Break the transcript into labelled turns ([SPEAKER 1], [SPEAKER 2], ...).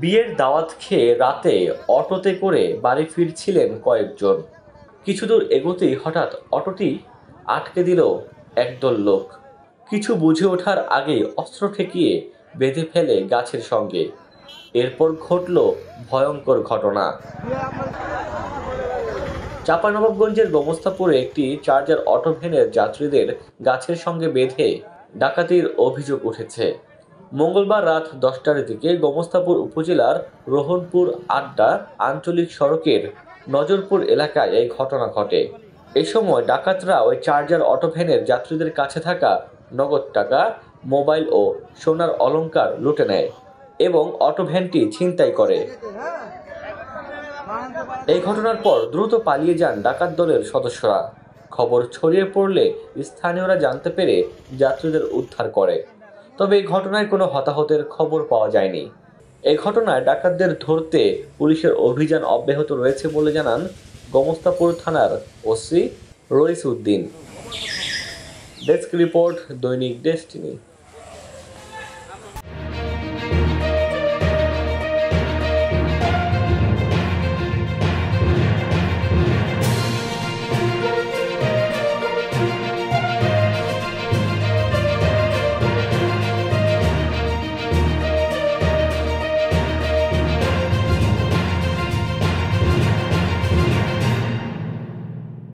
[SPEAKER 1] বিয়ের দাওয়াত খেয়ে রাতে অটোতে করে বাড়ি ফিরছিলেন কয়েকজন। কিছু দূর এগোতেই হঠাৎ অটোটি আটকে দিল একদল লোক। কিছু বুঝে ওঠার আগেই অস্ত্র ঠেকিয়ে বেঁধে ফেলে গাছের সঙ্গে। এরপর ঘটল ভয়ঙ্কর ঘটনা। চাঁপানবাবগঞ্জের গোমস্তাপুরে একটি চার্জার অটো ভ্যানের যাত্রীদের গাছের সঙ্গে বেঁধে ডাকাতির অভিযোগ উঠেছে। মঙ্গলবার রাত 10টার দিকে গোমস্তাপুর উপজেলার রোহনপুর আড্ডা আঞ্চলিক সড়কের নজরপুর এলাকায় এই ঘটনা ঘটে। এই সময় ডাকাতরা ওই চার্জার অটো ভ্যানের যাত্রীদের কাছে থাকা নগদ টাকা, মোবাইল ও সোনার অলংকার লুটে নেয় এবং অটো ভ্যানটি ছিনতাই করে। এই ঘটনার পর দ্রুত পালিয়ে যান ডাকাত দলের সদস্যরা। খবর ছড়িয়ে পড়লে স্থানীয়রা জানতে পেরে যাত্রীদের উদ্ধার করে। তবে এই ঘটনায় কোনো হতাহতের খবর পাওয়া যায়নি। এই ঘটনায় ডাকাতদের ধরতে পুলিশের অভিযান অব্যাহত রয়েছে বলে জানান গোমস্তাপুর থানার ওসি রইস উদ্দিন। ডেস্ক রিপোর্ট, দৈনিক ডেস্টিনি।